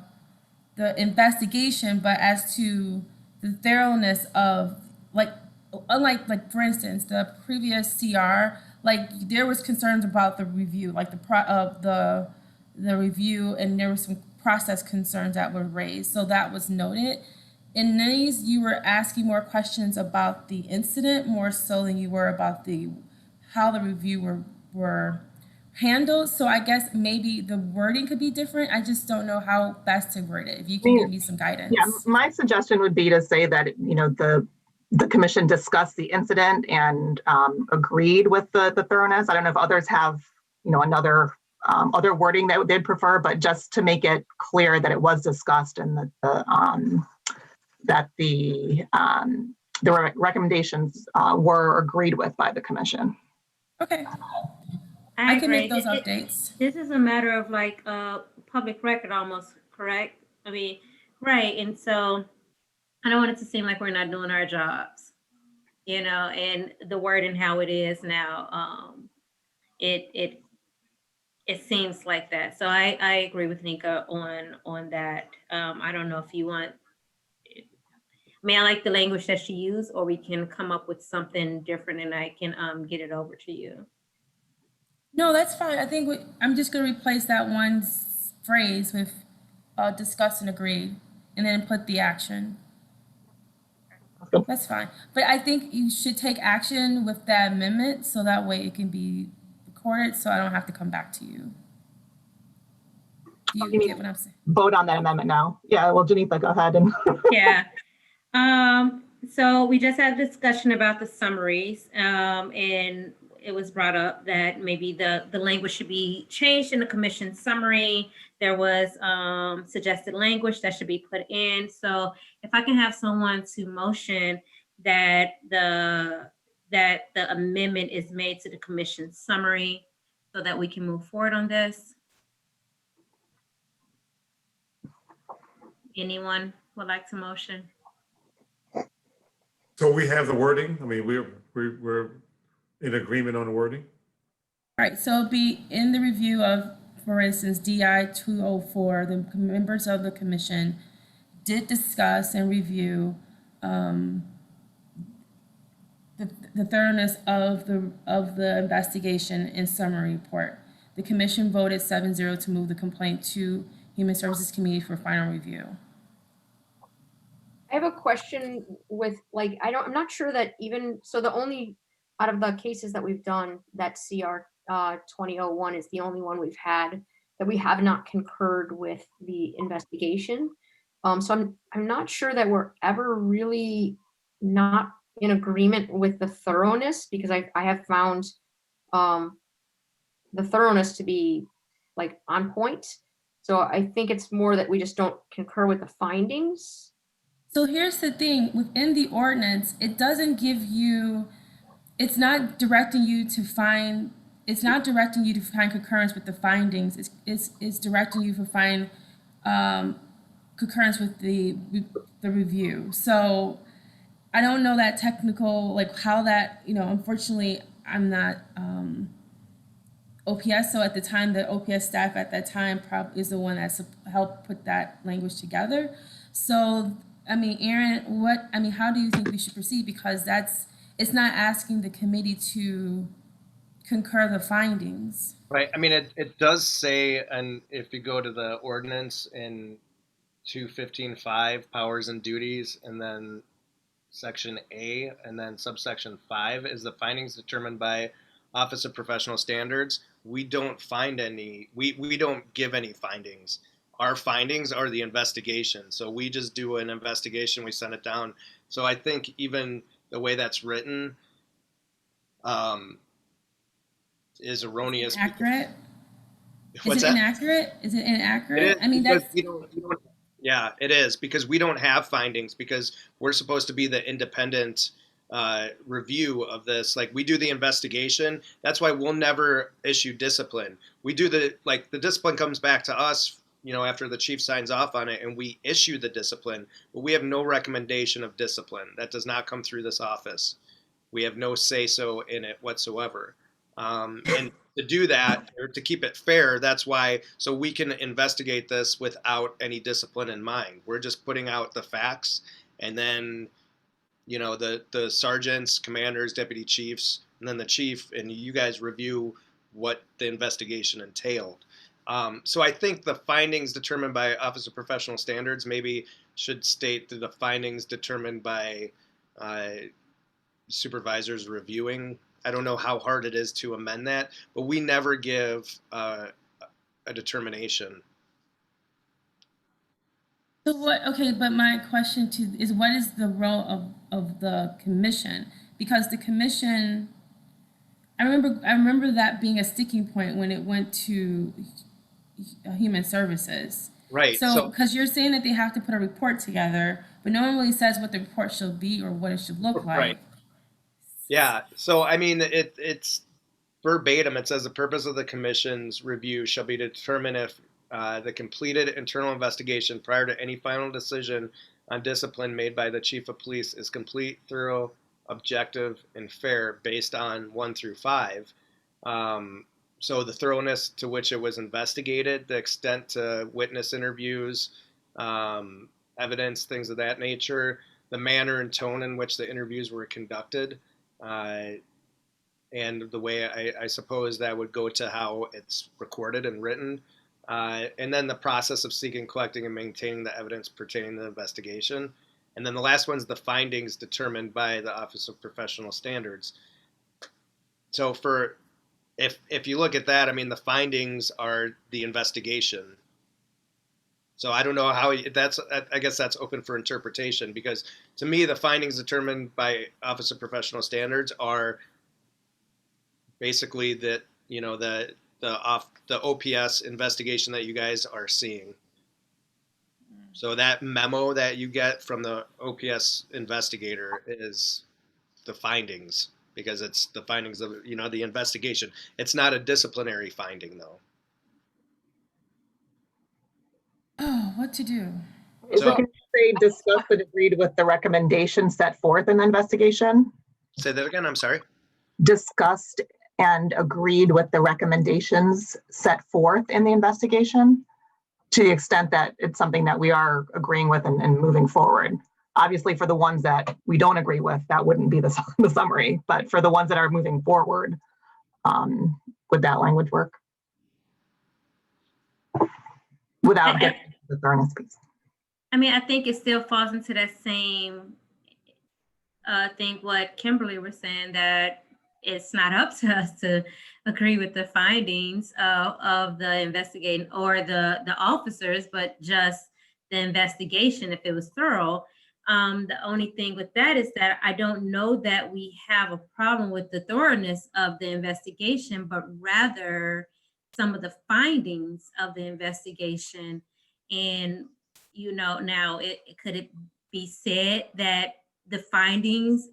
investigation, but as to the thoroughness of, unlike for instance, the previous CR, there was concerns about the review, the review, and there were some process concerns that were raised, so that was noted. In these, you were asking more questions about the incident more so than you were about how the review were handled. So I guess maybe the wording could be different. I just don't know how best to word it. If you can give me some guidance. Yeah, my suggestion would be to say that, the commission discussed the incident and agreed with the thoroughness. I don't know if others have, another other wording that they'd prefer, but just to make it clear that it was discussed and that the recommendations were agreed with by the commission. Okay. I can make agree. those updates. This is a matter of public record almost, correct? I mean, right. And so I don't want it to seem like we're not doing our jobs, and the word and how it is now, it seems like that. So I agree with Nika on that. I don't know if you want, may I like the language that she used, or we can come up with something different and I can get it over to you. No, that's fine. I think I'm just going to replace that one phrase with discuss and agree, and then put the action. That's fine. But I think you should take action with that amendment so that way it can be recorded so I don't have to come back to you. Do you You mean get what I'm saying? vote on that amendment now? Yeah, well, Janitha, go ahead and. Yeah. So we just had a discussion about the summaries, and it was brought up that maybe the language should be changed in the commission summary. There was suggested language that should be put in. So if I can have someone to motion that the amendment is made to the commission summary so that we can move forward on this. Anyone would like to motion? So we have the wording. I mean, we're in agreement on the wording. All right, so it'll be in the review of, for instance, DI 204, the members of the commission did discuss and review the thoroughness of the investigation and summary report. The commission voted 7-0 to move the complaint to Human Services Committee for final review. I have a question with, like, I'm not sure that even, so the only, out of the cases that we've done, that CR 2001 is the only one we've had that we have not concurred with the investigation. So I'm not sure that we're ever really not in agreement with the thoroughness, because I have found the thoroughness to be like on point. So I think it's more that we just don't concur with the findings. So here's the thing, within the ordinance, it doesn't give you, it's not directing you to find concurrence with the findings. It's directing you to find concurrence with the review. So I don't know that technical, like how that, unfortunately, I'm not OPS. So at the time, the OPS staff at that time probably is the one that's helped put that language together. So, I mean, Aaron, how do you think we should proceed? Because it's not asking the committee to concur the findings. Right. I mean, it does say, and if you go to the ordinance in 215.5, powers and duties, and then section A, and then subsection 5 is the findings determined by Office of Professional Standards. We don't find any, we don't give any findings. Our findings are the investigation. So we just do an investigation, we send it down. So I think even the way that's written is erroneous. Accurate? What's Is it that? inaccurate? Is it inaccurate? It is, I mean, because that's. we don't, yeah, it is, because we don't have findings, because we're supposed to be the independent review of this. Like, we do the investigation. That's why we'll never issue discipline. We do the discipline comes back to us, after the chief signs off on it, and we issue the discipline, but we have no recommendation of discipline. That does not come through this office. We have no say-so in it whatsoever. And to do that, or to keep it fair, that's why, so we can investigate this without any discipline in mind. We're just putting out the facts, and then, the sergeants, commanders, deputy chiefs, and then the chief, and you guys review what the investigation entailed. So I think the findings determined by Office of Professional Standards maybe should state that the findings determined by supervisors reviewing. I don't know how hard it is to amend that, but we never give a determination. So but my question is what is the role of the commission? Because the commission, I remember that being a sticking point when it went to Human Services. Right. So, because you're saying that they have to put a report together, but no one really says what the report should be or what it should look like. Right. Yeah. So, I mean, it's verbatim. It says the purpose of the commission's review shall be to determine if the completed internal investigation prior to any final decision on discipline made by the chief of police is complete, thorough, objective, and fair based on 1 through 5. so the thoroughness to which it was investigated, the extent to witness interviews, evidence, things of that nature, the manner and tone in which the interviews were conducted, and the way I suppose that would go to how it's recorded and written, and then the process of seeking, collecting, and maintaining the evidence pertaining to the investigation. And then the last one's the findings determined by the Office of Professional Standards. So if you look at that, I mean, the findings are the investigation. So I don't know how that's, I guess that's open for interpretation, because to me, the findings determined by Office of Professional Standards are basically that, you know, the OPS investigation that you guys are seeing. So that memo that you get from the OPS investigator is the findings, because it's the findings of, you know, the investigation. It's not a disciplinary finding, though. Oh, what to do? Is So- it going to say discussed and agreed with the recommendations set forth in the investigation? Say that again, I'm sorry. Discussed and agreed with the recommendations set forth in the investigation, to the extent that it's something that we are agreeing with and moving forward. Obviously, for the ones that we don't agree with, that wouldn't be the summary, but for the ones that are moving forward, would that language work? Without getting into the thoroughness piece. I mean, I think it still falls into that same thing what Kimberly was saying, that it's not up to us to agree with the findings of the investigating or the officers, but just the investigation if it was thorough. The only thing with that is that I don't know that we have a problem with the thoroughness of the investigation, but rather some of the findings of the investigation. And, you know, now could it be said that the findings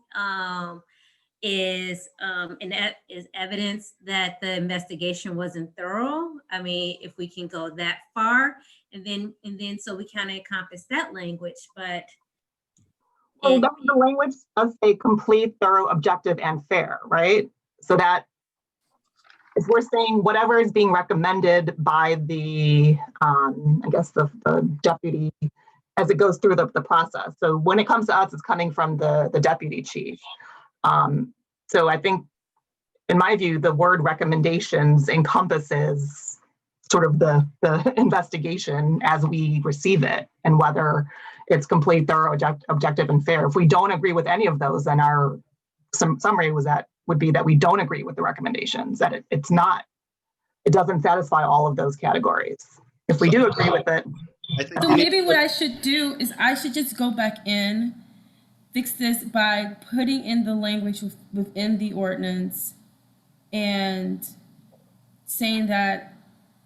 is evidence that the investigation wasn't thorough? I mean, if we can go that far, and then so we kind of encompass that language, but. Well, the language does say complete, thorough, objective, and fair, right? So that if we're saying whatever is being recommended by the, I guess the deputy as it goes through the process. So when it comes to us, it's coming from the deputy chief. So I think, in my view, the word recommendations encompasses sort of the investigation as we receive it, and whether it's complete, thorough, objective, and fair. If we don't agree with any of those, then our summary would be that we don't agree with the recommendations, that it doesn't satisfy all of those categories. If we do agree with it. So maybe what I should do is I should just go back in, fix this by putting in the language within the ordinance and saying that,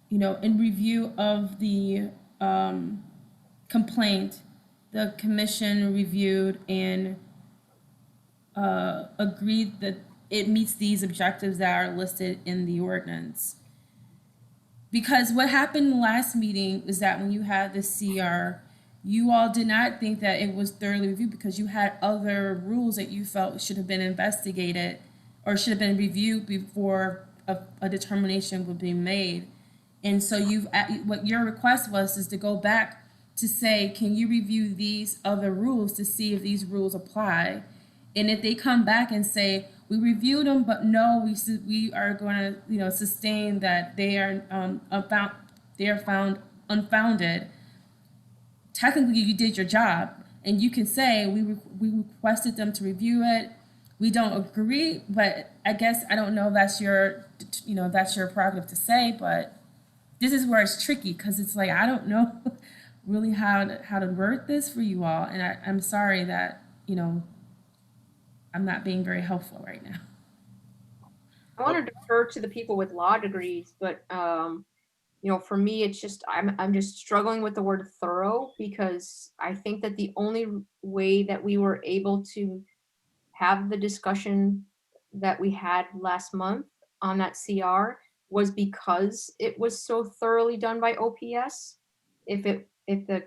you know, in review of the complaint, the commission reviewed and agreed that it meets these objectives that are listed in the ordinance. Because what happened in the last meeting is that when you had the CR, you all did not think that it was thoroughly reviewed because you had other rules that you felt should have been investigated or should have been reviewed before a determination would be made. And so what your request was is to go back to say, can you review these other rules to see if these rules apply? And if they come back and say, we reviewed them, but no, we are going to, you know, sustain that they are found unfounded. Technically, you did your job, and you can say we requested them to review it. We don't agree, but I guess I don't know if that's your, you know, that's your prerogative to say. But this is where it's tricky, because it's like I don't know really how to word this for you all, and I'm sorry that, you know, I'm not being very helpful right now. I want to defer to the people with law degrees, but you know, for me, it's just I'm just struggling with the word thorough, because I think that the only way that we were able to have the discussion that we had last month on that CR was because it was so thoroughly done by OPS. If the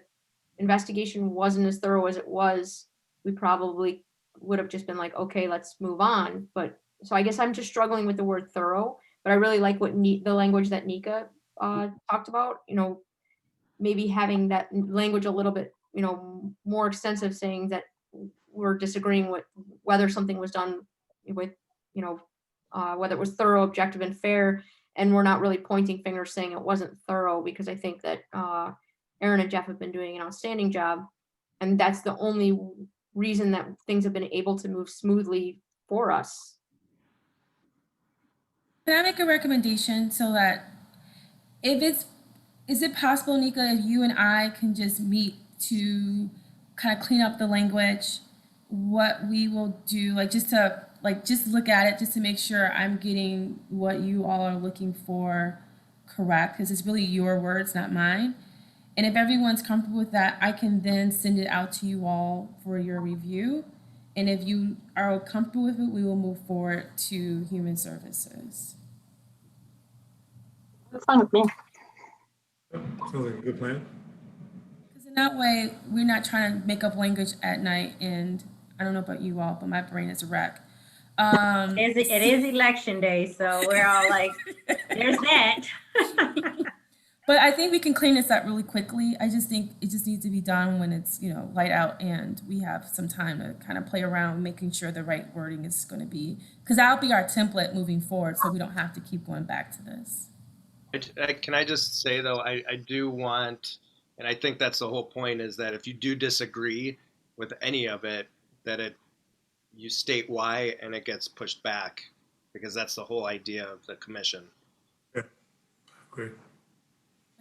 investigation wasn't as thorough as it was, we probably would have just been like, okay, let's move on. But so I guess I'm just struggling with the word thorough, but I really like what the language that Nika talked about, maybe having that language a little bit, more extensive, saying that we're disagreeing with whether something was done with, whether it was thorough, objective, and fair, and we're not really pointing fingers saying it wasn't thorough, because I think that Aaron and Jeff have been doing an outstanding job, and that's the only reason that things have been able to move smoothly for us. Can I make a recommendation so that is it possible, Nika, if you and I can just meet to kind of clean up the language, what we will do, just look at it just to make sure I'm getting what you all are looking for correct, because it's really your words, not mine. And if everyone's comfortable with that, I can then send it out to you all for your review. And if you are comfortable with it, we will move forward to Human Services. That's fine with me. Sounds like a good plan. Because in that way, we're not trying to make up language at night. And I don't know about you all, but my brain is a wreck. It is election day, so we're all like, there's that. But I think we can clean this up really quickly. I just think it just needs to be done when it's, light out and we have some time to kind of play around, making sure the right wording is going to be, because that'll be our template moving forward, so we don't have to keep going back to this. Can I just say, though, I do want, and I think that's the whole point, is that if you do disagree with any of it, that you state why and it gets pushed back, because that's the whole idea of the commission. Yeah, great.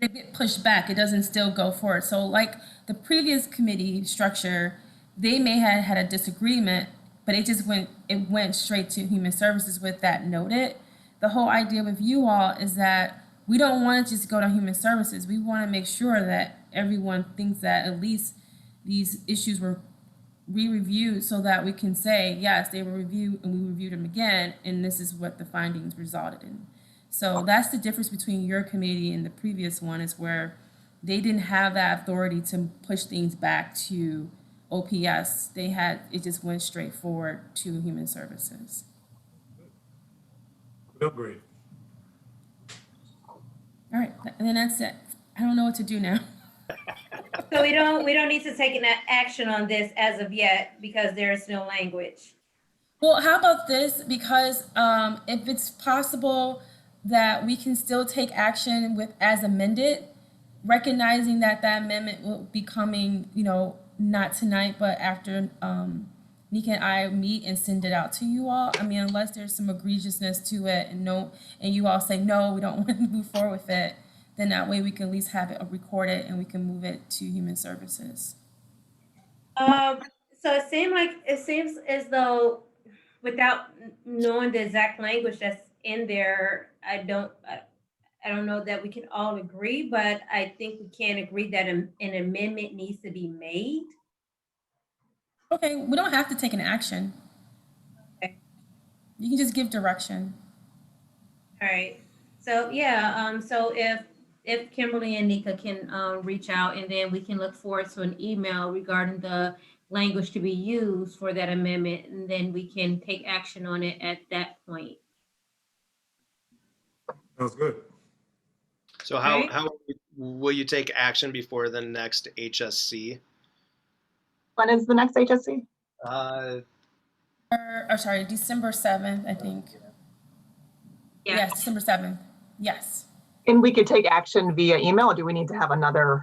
If it pushed back, it doesn't still go forward. So like the previous committee structure, they may have had a disagreement, but it went straight to Human Services with that noted. The whole idea with you all is that we don't want to just go to Human Services. We want to make sure that everyone thinks that at least these issues were re-reviewed, so that we can say, yes, they were reviewed and we reviewed them again, and this is what the findings resulted in. So that's the difference between your committee and the previous one, is where they didn't have that authority to push things back to OPS. It just went straight forward to Human Services. Good upgrade. All right, and then that's it. I don't know what to do now. So we don't need to take an action on this as of yet, because there's no language. Well, how about this? Because if it's possible that we can still take action with as amended, recognizing that amendment will be coming, not tonight, but after Nika and I meet and send it out to you all. I mean, unless there's some egregiousness to it and you all say, no, we don't want to move forward with it, then that way we can at least have it recorded and we can move it to Human Services. So it seems as though, without knowing the exact language that's in there, I don't know that we can all agree, but I think we can agree that an amendment needs to be made. Okay, we don't have to take an action. Okay. You can just give direction. All right. So yeah, so if Kimberly and Nika can reach out, and then we can look forward to an email regarding the language to be used for that amendment, and then we can take action on it at that point. Sounds good. So how will you take action before the next HSC? When is the next HSC? Sorry, December 7th, I think. Yeah. Yes, December 7th. Yes. And we could take action via email, or do we need to have another?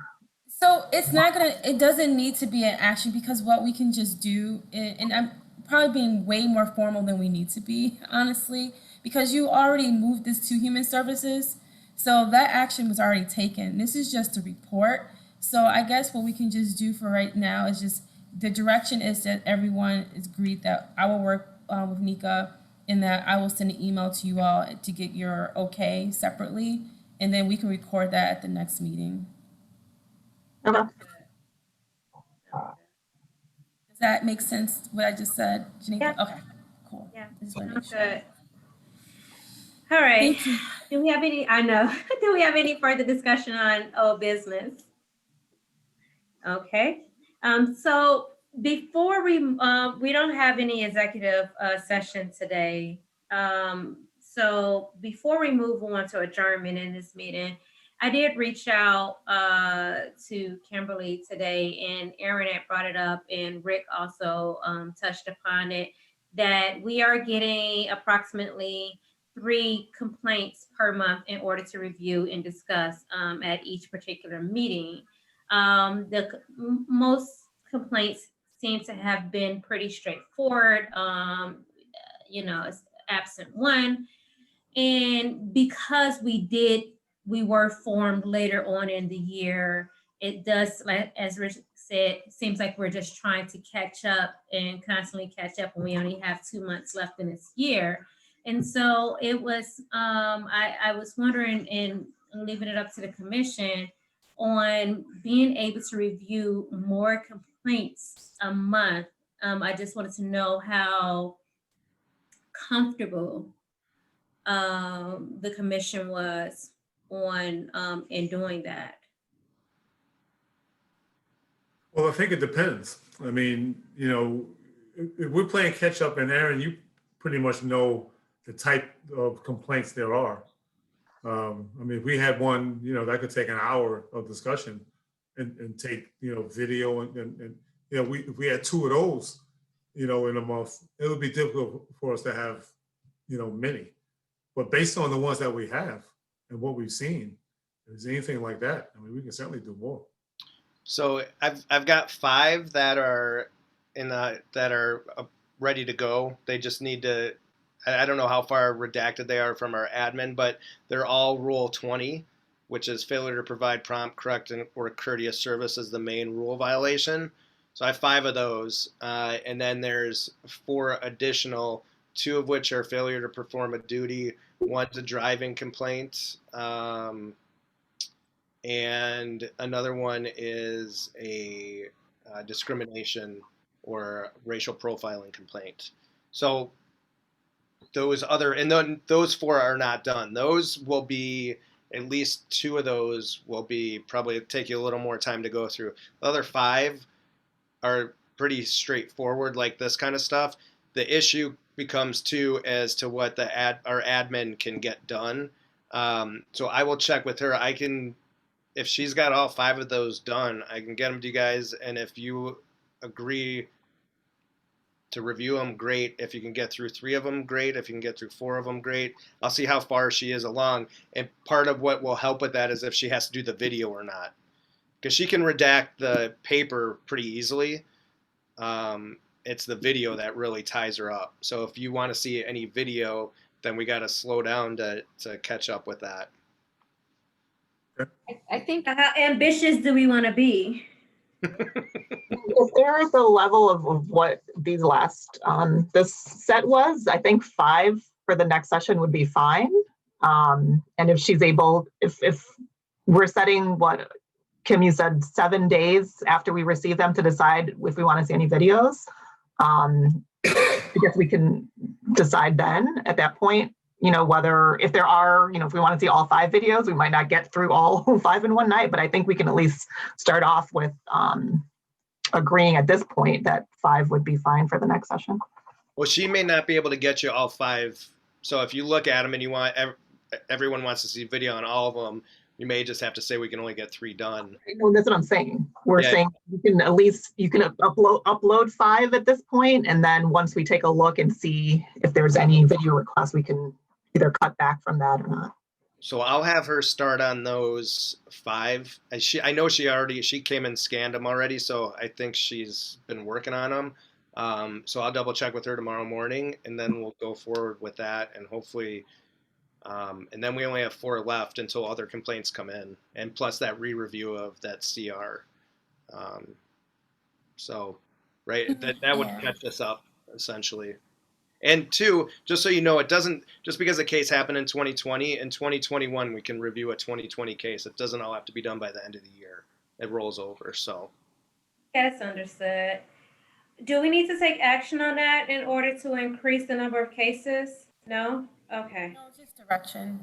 So it doesn't need to be an action, because what we can just do, and I'm probably being way more formal than we need to be, honestly, because you already moved this to Human Services. So that action was already taken. This is just a report. So I guess what we can just do for right now is just, the direction is that everyone is agreed that I will work with Nika, and that I will send an email to you all to get your okay separately. And then we can record that at the next meeting. Okay. Does that make sense, what I just said, Janika? Yeah. Okay, cool. Yeah. I just wanna make Sounds sure. good. All right. Thank you. Do we have any further discussion on old business? Okay. So before we don't have any executive session today. So before we move on to adjournment in this meeting, I did reach out to Kimberly today, and Aaron had brought it up, and Rick also touched upon it, that we are getting approximately 3 complaints per month in order to review and discuss at each particular meeting. Most complaints seem to have been pretty straightforward. It's absent one. And because we were formed later on in the year, it does, like as Rich said, seems like we're just trying to catch up and constantly catch up when we only have 2 months left in this year. And so it was, I was wondering, and leaving it up to the commission, on being able to review more complaints a month. I just wanted to know how comfortable the commission was on in doing that. Well, I think it depends. I mean, if we're playing catch up, and Aaron, you pretty much know the type of complaints there are. I mean, if we had one, that could take an hour of discussion and take, video and if we had 2 of those, in a month, it would be difficult for us to have, many. But based on the ones that we have and what we've seen, if there's anything like that, I mean, we can certainly do more. So I've got 5 that are ready to go. They just need to. I don't know how far redacted they are from our admin, but they're all Rule 20, which is failure to provide prompt, correct, or courteous service is the main rule violation. So I have 5 of those, and then there's 4 additional, 2 of which are failure to perform a duty. One's a driving complaint, and another one is a discrimination or racial profiling complaint. So those 4 are not done. Those will be, at least 2 of those will be probably take you a little more time to go through. The other 5 are pretty straightforward, like this kind of stuff. The issue becomes too as to what our admin can get done. So I will check with her. If she's got all 5 of those done, I can get them to you guys. And if you agree to review them, great. If you can get through 3 of them, great. If you can get through 4 of them, great. I'll see how far she is along. And part of what will help with that is if she has to do the video or not. Because she can redact the paper pretty easily. It's the video that really ties her up. So if you want to see any video, then we got to slow down to catch up with that. I think How ambitious do we want to be? If there is a level of what these last, this set was, I think 5 for the next session would be fine. And if she's able, if we're setting what Kim, you said 7 days after we receive them to decide if we want to see any videos. I guess we can decide then at that point, whether if there are, if we want to see all 5 videos, we might not get through all 5 in one night, but I think we can at least start off with agreeing at this point that 5 would be fine for the next session. Well, she may not be able to get you all 5. So if you look at them and you want everyone wants to see video on all of them, you may just have to say we can only get 3 done. No, that's what I'm saying. We're saying you can at least upload 5 at this point, and then once we take a look and see if there's any video requests, we can either cut back from that or not. So I'll have her start on those 5. I know she came and scanned them already, so I think she's been working on them. So I'll double check with her tomorrow morning, and then we'll go forward with that, and hopefully. And then we only have 4 left until other complaints come in, and plus that re-review of that CR. So, right, that would catch us up essentially. And 2, just so you know, it doesn't just because a case happened in 2020. In 2021, we can review a 2020 case. It doesn't all have to be done by the end of the year. It rolls over. So. That's understood. Do we need to take action on that in order to increase the number of cases? No? Okay. No, just direction.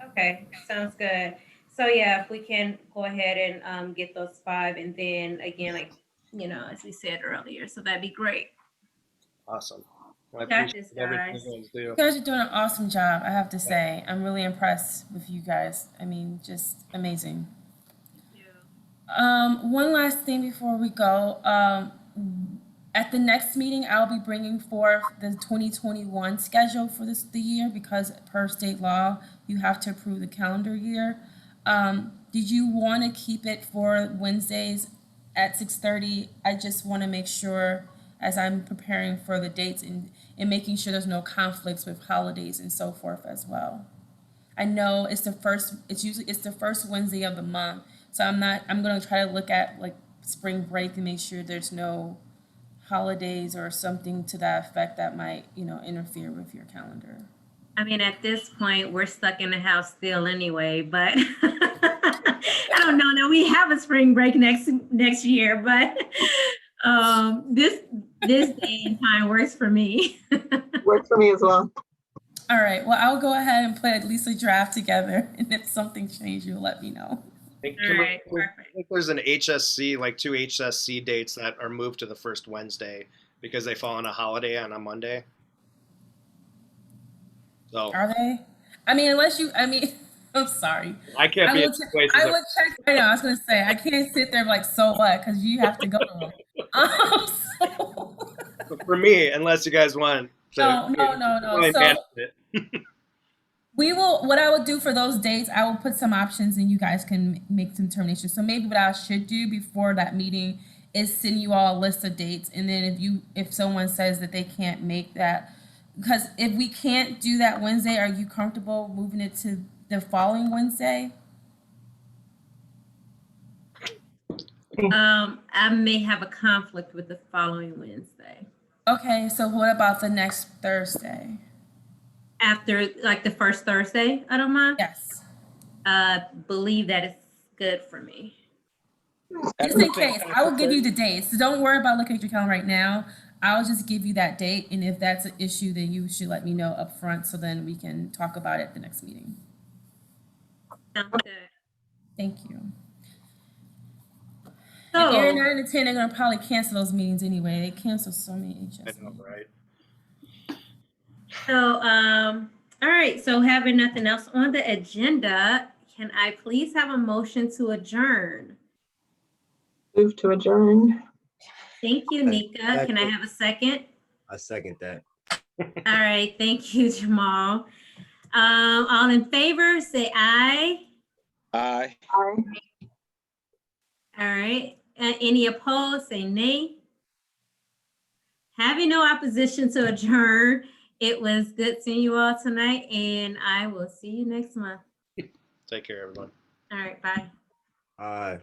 Okay, sounds good. So yeah, if we can go ahead and get those 5, and then again, like, as we said earlier, so that'd be great. Awesome. I Got appreciate this, everything guys. you guys do. You guys are doing an awesome job, I have to say. I'm really impressed with you guys. I mean, just amazing. One last thing before we go. At the next meeting, I'll be bringing forth the 2021 schedule for the year because per state law, you have to approve the calendar year. Did you want to keep it for Wednesdays at 6:30? I just want to make sure as I'm preparing for the dates and making sure there's no conflicts with holidays and so forth as well. I know it's the first Wednesday of the month. So I'm going to try to look at like spring break and make sure there's no holidays or something to that effect that might, interfere with your calendar. I mean, at this point, we're stuck in the house still anyway, but I don't know. Now we have a spring break next year, but this day and time works for me. Works for me as well. All right. Well, I'll go ahead and put at least a draft together. And if something changes, you'll let me know. Hey, All right, I perfect. think there's an HSC, like 2 HSC dates that are moved to the first Wednesday because they fall on a holiday on a Monday. So Are they? I mean, I'm sorry. I can't be in places. I would check right now. I was going to say, I can't sit there like, so what? Because you have to go to them. But for me, unless you guys want to. No. really So manage it. what I would do for those dates, I will put some options and you guys can make some determinations. So maybe what I should do before that meeting is send you all a list of dates. And then if someone says that they can't make that, because if we can't do that Wednesday, are you comfortable moving it to the following Wednesday? I may have a conflict with the following Wednesday. Okay, so what about the next Thursday? After like the first Thursday, I don't mind. Yes. Believe that it's good for me. Just in case, I will give you the dates. So don't worry about looking at your calendar right now. I'll just give you that date, and if that's an issue, then you should let me know up front so then we can talk about it at the next meeting. Sounds good. Thank you. So, And Aaron 9 and 10 are gonna probably cancel those meetings anyway. They cancel so many HS I know, meetings. right? all right. So having nothing else on the agenda, can I please have a motion to adjourn? Move to adjourn. Thank you, Nika. Can I have a second? I second that. All right. Thank you, Jamal. All in favor, say aye. Aye. Aye. All right. Any opposed, say nay. Having no opposition to adjourn, it was good seeing you all tonight, and I will see you next month. Take care, everyone. All right. Bye. Aye.